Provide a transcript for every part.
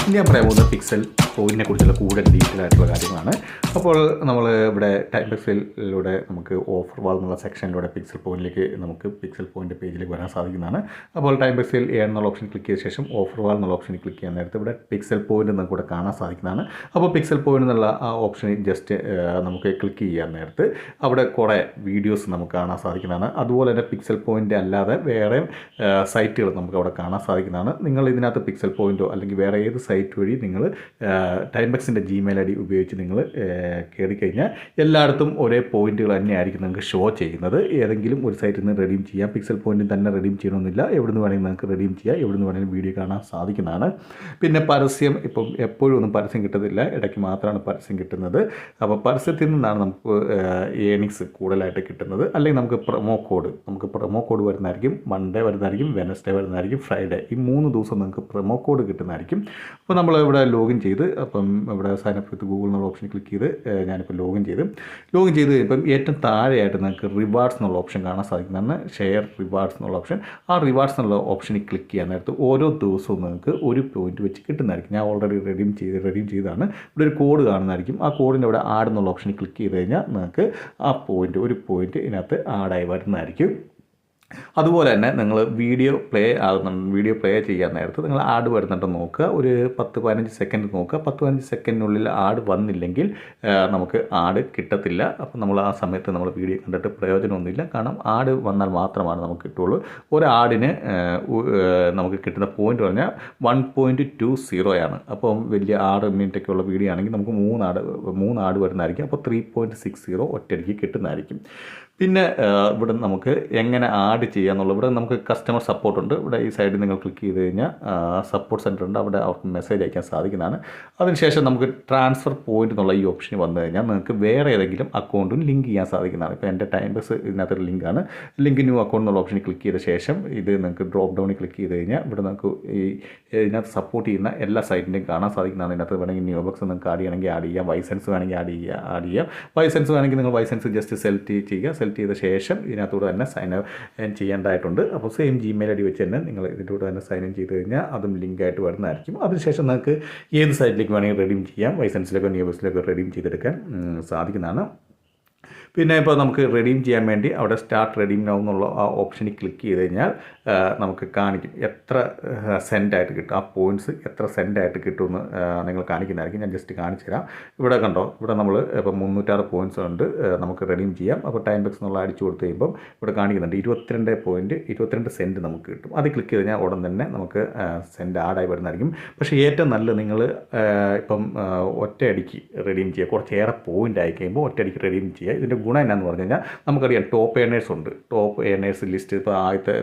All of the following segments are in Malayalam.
ഇനി ഞാൻ പറയാൻ പോകുന്നത് പിക്സൽ പോയിന്റിനെ കുറിച്ചുള്ള കൂടുതൽ ഡീറ്റെയിൽ ആയിട്ടുള്ള കാര്യങ്ങളാണ്. അപ്പോൾ നമ്മൾ ഇവിടെ ടൈം പിക്സലിലൂടെ നമുക്ക് ഓഫർ വാൾ എന്നുള്ള സെക്ഷനിലൂടെ പിക്സൽ പോയിന്റിലേക്ക് നമുക്ക് പിക്സൽ പോയിന്റ് പേജിലേക്ക് വരാൻ സാധിക്കുന്നതാണ്. അപ്പോൾ ടൈം പിക്സൽ എന്നുള്ള ഓപ്ഷൻ ക്ലിക്ക് ചെയ്ത ശേഷം ഓഫർ വാൾ എന്നുള്ള ഓപ്ഷനിൽ ക്ലിക്ക് ചെയ്യാൻ നേരത്തെ ഇവിടെ പിക്സൽ പോയിന്റ് നമുക്ക് ഇവിടെ കാണാൻ സാധിക്കുന്നതാണ്. അപ്പോൾ പിക്സൽ പോയിന്റ് എന്നുള്ള ആ ഓപ്ഷനിൽ ജസ്റ്റ് നമുക്ക് ക്ലിക്ക് ചെയ്യാൻ നേരത്ത് അവിടെ കുറേ വീഡിയോസ് നമുക്ക് കാണാൻ സാധിക്കുന്നതാണ്. അതുപോലെ തന്നെ പിക്സൽ പോയിന്റ് അല്ലാതെ വേറെ സൈറ്റുകൾ നമുക്ക് അവിടെ കാണാൻ സാധിക്കുന്നതാണ്. നിങ്ങൾ ഇതിനകത്ത് പിക്സൽ പോയിന്റോ അല്ലെങ്കിൽ വേറെ ഏത് സൈറ്റ് വഴി നിങ്ങൾ ടൈംബക്സിൻ്റെ ജിമെയിൽ ഐ ഡി ഉപയോഗിച്ച് നിങ്ങൾ കയറി കഴിഞ്ഞാൽ എല്ലായിടത്തും ഒരേ പോയിന്റുകൾ തന്നെയായിരിക്കും നിങ്ങൾക്ക് ഷോ ചെയ്യുന്നത്. ഏതെങ്കിലും ഒരു സൈറ്റിൽ നിന്ന് റെഡീം ചെയ്യാം. പിക്സൽ പോയിന്റിൽ തന്നെ റെഡീം ചെയ്യണമെന്നില്ല, എവിടുന്ന് വേണമെങ്കിൽ നിങ്ങൾക്ക് റെഡീം ചെയ്യാം, എവിടുന്ന് വേണമെങ്കിലും വീഡിയോ കാണാൻ സാധിക്കുന്നതാണ്. പിന്നെ പരസ്യം ഇപ്പം എപ്പോഴും ഒന്നും പരസ്യം കിട്ടത്തില്ല, ഇടയ്ക്ക് മാത്രമാണ് പരസ്യം കിട്ടുന്നത്. അപ്പോൾ പരസ്യത്തിൽ നിന്നാണ് നമുക്ക് ഏണിങ്സ് കൂടുതലായിട്ട് കിട്ടുന്നത്. അല്ലെങ്കിൽ നമുക്ക് പ്രൊമോ കോഡ് വരുന്നതായിരിക്കും. മൺഡേ വരുന്നതായിരിക്കും, വെനസ്ഡേ വരുന്നതായിരിക്കും, ഫ്രൈഡേ, ഈ 3 ദിവസം നിങ്ങൾക്ക് പ്രൊമോ കോഡ് കിട്ടുന്നതായിരിക്കും. അപ്പോൾ നമ്മൾ ഇവിടെ ലോഗിൻ ചെയ്ത് അപ്പം ഇവിടെ സൈൻ അപ്പ് വിത്ത് ഗൂഗിൾ എന്നുള്ള ഓപ്ഷൻ ക്ലിക്ക് ചെയ്ത് ഞാനിപ്പോൾ ലോഗിൻ ചെയ്ത് ഇപ്പം ഏറ്റവും താഴെയായിട്ട് നിങ്ങൾക്ക് റിവാർഡ്സ് എന്നുള്ള ഓപ്ഷൻ കാണാൻ സാധിക്കുന്നതാണ്. ഷെയർ റിവാർഡ്സ് എന്നുള്ള ഓപ്ഷൻ. ആ റിവാർഡ്സ് എന്നുള്ള ഓപ്ഷനിൽ ക്ലിക്ക് ചെയ്യാൻ നേരത്ത് ഓരോ ദിവസവും നിങ്ങൾക്ക് ഒരു പോയിന്റ് വെച്ച് കിട്ടുന്നതായിരിക്കും. ഞാൻ ഓൾറെഡി റെഡീം ചെയ്താണ്. ഇവിടെ ഒരു കോഡ് കാണുന്നതായിരിക്കും. ആ കോഡിൻ്റെ അവിടെ ആഡ് എന്നുള്ള ഓപ്ഷനിൽ ക്ലിക്ക് ചെയ്ത് കഴിഞ്ഞാൽ നിങ്ങൾക്ക് ആ ഒരു പോയിന്റ് ഇതിനകത്ത് ആഡായി വരുന്നതായിരിക്കും. അതുപോലെ തന്നെ നിങ്ങൾ വീഡിയോ പ്ലേ ചെയ്യാൻ നേരത്ത് നിങ്ങൾ ആഡ് വരുന്നുണ്ടോ നോക്കുക. ഒരു 10-15 സെക്കൻഡ് നോക്കുക. 10-15 സെക്കൻഡിനുള്ളിൽ ആഡ് വന്നില്ലെങ്കിൽ നമുക്ക് ആഡ് കിട്ടത്തില്ല. അപ്പോൾ നമ്മൾ ആ സമയത്ത് നമ്മൾ വീഡിയോ കണ്ടിട്ട് പ്രയോജനമൊന്നുമില്ല. കാരണം ആഡ് വന്നാൽ മാത്രമാണ് നമുക്ക് കിട്ടുള്ളൂ. ഒരു ആഡിന് നമുക്ക് കിട്ടുന്ന പോയിന്റ് പറഞ്ഞാൽ 1.20 ആണ്. അപ്പം വലിയ 6 മിനിറ്റൊക്കെയുള്ള വീഡിയോ ആണെങ്കിൽ നമുക്ക് 3 ആഡ് വരുന്നതായിരിക്കും. അപ്പോൾ 3.60 ഒറ്റയടിക്ക് കിട്ടുന്നതായിരിക്കും. പിന്നെ ഇവിടെ നമുക്ക് എങ്ങനെ ആഡ് ചെയ്യാമെന്നുള്ളത്, ഇവിടെ നമുക്ക് കസ്റ്റമർ സപ്പോർട്ട് ഉണ്ട്. ഇവിടെ ഈ സൈഡിൽ നിങ്ങൾ ക്ലിക്ക് ചെയ്ത് കഴിഞ്ഞാൽ സപ്പോർട്ട് സെൻറ്റർ ഉണ്ട്. അവിടെ അവർക്ക് മെസ്സേജ് അയക്കാൻ സാധിക്കുന്നതാണ്. അതിനുശേഷം നമുക്ക് ട്രാൻസ്ഫർ പോയിന്റ് എന്നുള്ള ഈ ഓപ്ഷന് വന്നു കഴിഞ്ഞാൽ നിങ്ങൾക്ക് വേറെ ഏതെങ്കിലും അക്കൗണ്ടും ലിങ്ക് ചെയ്യാൻ സാധിക്കുന്നതാണ്. ഇപ്പോൾ എൻ്റെ ടൈംബസ് ഇതിനകത്തൊരു ലിങ്കാണ്. ലിങ്ക് ന്യൂ അക്കൗണ്ട് എന്നുള്ള ഓപ്ഷനിൽ ക്ലിക്ക് ചെയ്ത ശേഷം ഇത് നിങ്ങൾക്ക് ഡ്രോപ്പ് ഡൗണിൽ ക്ലിക്ക് ചെയ്ത് കഴിഞ്ഞാൽ ഇവിടെ നമുക്ക് ഇതിനകത്ത് സപ്പോർട്ട് ചെയ്യുന്ന എല്ലാ സൈറ്റിൻ്റെയും കാണാൻ സാധിക്കുന്നതാണ്. ഇതിനകത്ത് വേണമെങ്കിൽ ന്യൂബക്സ് നിങ്ങൾക്ക് ആഡ് ചെയ്യണമെങ്കിൽ ആഡ് ചെയ്യാം. വൈസെൻസ് വേണമെങ്കിൽ ആഡ് ചെയ്യാം. വൈസെൻസ് വേണമെങ്കിൽ നിങ്ങൾ വൈസെൻസ് ജസ്റ്റ് സെലക്ട് ചെയ്ത ശേഷം ഇതിനകത്തൂടെ തന്നെ സൈൻ ഇൻ ചെയ്യേണ്ടതായിട്ടുണ്ട്. അപ്പോൾ സെയിം ജിമെയിൽ ഐ ഡി വെച്ച് തന്നെ നിങ്ങൾ ഇതിലൂടെ തന്നെ സൈൻ ഇൻ ചെയ്ത് കഴിഞ്ഞാൽ അതും ലിങ്കായിട്ട് വരുന്നതായിരിക്കും. അതിനുശേഷം നിങ്ങൾക്ക് ഏത് സൈറ്റിലേക്ക് വേണമെങ്കിൽ റെഡീം ചെയ്യാം. വൈസെൻസിലേക്കോ ന്യൂബക്സിലേക്കോ റെഡീം ചെയ്തെടുക്കാൻ സാധിക്കുന്നതാണ്. പിന്നെ ഇപ്പോൾ നമുക്ക് റെഡീം ചെയ്യാൻ വേണ്ടി അവിടെ സ്റ്റാർട്ട് റെഡീം നൗ എന്നുള്ള ആ ഓപ്ഷനിൽ ക്ലിക്ക് ചെയ്ത് കഴിഞ്ഞാൽ നമുക്ക് കാണിക്കും എത്ര സെൻറ്റായിട്ട് കിട്ടും, ആ പോയിൻറ്റ്സ് എത്ര സെൻറ്റായിട്ട് കിട്ടുമെന്ന് നിങ്ങൾ കാണിക്കുന്നതായിരിക്കും. ഞാൻ ജസ്റ്റ് കാണിച്ചു തരാം. ഇവിടെ കണ്ടോ, ഇവിടെ നമ്മൾ ഇപ്പോൾ 306 പോയിൻറ്റ്സ് ഉണ്ട്, നമുക്ക് റെഡീം ചെയ്യാം. അപ്പോൾ ടൈംബക്സ് എന്നുള്ള അടിച്ചു കൊടുത്ത് കഴിയുമ്പം ഇവിടെ കാണിക്കുന്നുണ്ട് 22 സെൻറ്റ് നമുക്ക് കിട്ടും. അത് ക്ലിക്ക് ചെയ്ത് കഴിഞ്ഞാൽ ഉടൻ തന്നെ നമുക്ക് സെൻറ്റ് ആഡായി വരുന്നതായിരിക്കും. പക്ഷേ ഏറ്റവും നല്ലത് നിങ്ങൾ ഇപ്പം ഒറ്റയടിക്ക് റെഡീം ചെയ്യുക. കുറച്ചേറെ പോയിൻ്റ് ആയി കഴിയുമ്പോൾ ഒറ്റയടിക്ക് റെഡീം ചെയ്യുക. ഇതിൻ്റെ ഗുണം എന്നാന്ന് പറഞ്ഞു കഴിഞ്ഞാൽ നമുക്കറിയാം ടോപ്പ് ഏണേഴ്സ് ഉണ്ട്. ടോപ്പ് ഏണേഴ്സ് ലിസ്റ്റ് ഇപ്പോൾ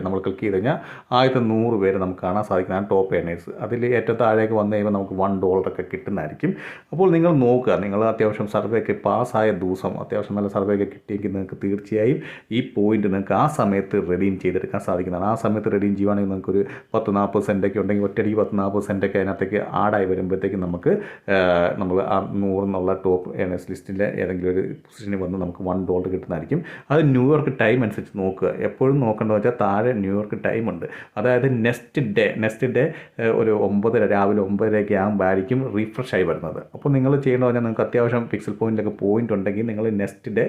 നമ്മൾ ക്ലിക്ക് ചെയ്ത് കഴിഞ്ഞാൽ 100 പേര് നമുക്ക് കാണാൻ സാധിക്കുന്നതാണ് ടോപ്പ് ഏണേഴ്സ്. അതിൽ ഏറ്റവും താഴേക്ക് വന്നു കഴിയുമ്പോൾ നമുക്ക് $1 കിട്ടുന്നതായിരിക്കും. അപ്പോൾ നിങ്ങൾ നോക്കുക, നിങ്ങൾ അത്യാവശ്യം സർവേ ഒക്കെ പാസ്സായ ദിവസം അത്യാവശ്യം നല്ല സർവേ ഒക്കെ കിട്ടിയെങ്കിൽ നിങ്ങൾക്ക് തീർച്ചയായും ഈ പോയിന്റ് നിങ്ങൾക്ക് ആ സമയത്ത് റെഡീം ചെയ്തെടുക്കാൻ സാധിക്കുന്നതാണ്. ആ സമയത്ത് റെഡീം ചെയ്യുവാണെങ്കിൽ നിങ്ങൾക്കൊരു 10-40 സെൻറ്റൊക്കെ ഉണ്ടെങ്കിൽ ഒറ്റയടിക്ക് 10-40 സെൻറ്റൊക്കെ അതിനകത്തേക്ക് ആഡായി വരുമ്പോഴത്തേക്കും നമുക്ക് നമ്മൾ ആ 100 എന്നുള്ള ടോപ്പ് ഏണേഴ്സ് ലിസ്റ്റിൻ്റെ ഏതെങ്കിലും ഒരു പൊസിഷനിൽ വന്ന് നമുക്ക് $1 കിട്ടുന്നതായിരിക്കും. അത് ന്യൂയോർക്ക് ടൈം അനുസരിച്ച് നോക്കുക. എപ്പോഴും നോക്കേണ്ടതെന്ന് വെച്ചാൽ താഴെ ന്യൂയോർക്ക് ടൈം ഉണ്ട്. അതായത് നെക്സ്റ്റ് ഡേ ഒരു 9:30 രാവിലെ 9:30 ആകുമ്പോഴായിരിക്കും റീഫ്രഷ് ആയി വരുന്നത്. അപ്പോൾ നിങ്ങൾ ചെയ്യേണ്ടത് പറഞ്ഞാൽ നിങ്ങൾക്ക് അത്യാവശ്യം പിക്സൽ പോയിന്റിലൊക്കെ പോയിന്റ് ഉണ്ടെങ്കിൽ നിങ്ങൾ നെക്സ്റ്റ് ഡേ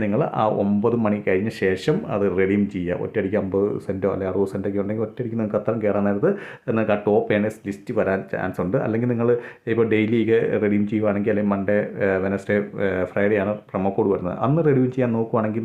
നിങ്ങൾ ആ 9 മണി കഴിഞ്ഞ ശേഷം അത് റെഡീം ചെയ്യുക. ഒറ്റയടിക്ക് 50 സെൻറ്റോ അല്ലെങ്കിൽ 60 സെൻറ്റൊക്കെ ഉണ്ടെങ്കിൽ ഒറ്റയടിക്ക് നിങ്ങൾക്ക് അത്രയും കയറാൻ നേരത്ത് നിങ്ങൾക്ക് ആ ടോപ്പ് ഏണേഴ്സ് ലിസ്റ്റ് വരാൻ ചാൻസ് ഉണ്ട്. അല്ലെങ്കിൽ നിങ്ങൾ ഇപ്പോൾ ഡെയിലി റെഡീം ചെയ്യുവാണെങ്കിൽ അല്ലെങ്കിൽ മൺഡേ വെനസ്ഡേ ഫ്രൈഡേ ആണ് പ്രൊമോ കോഡ് വരുന്നത്, അന്ന് റെഡീം ചെയ്യാൻ നോക്കുവാണെങ്കിൽ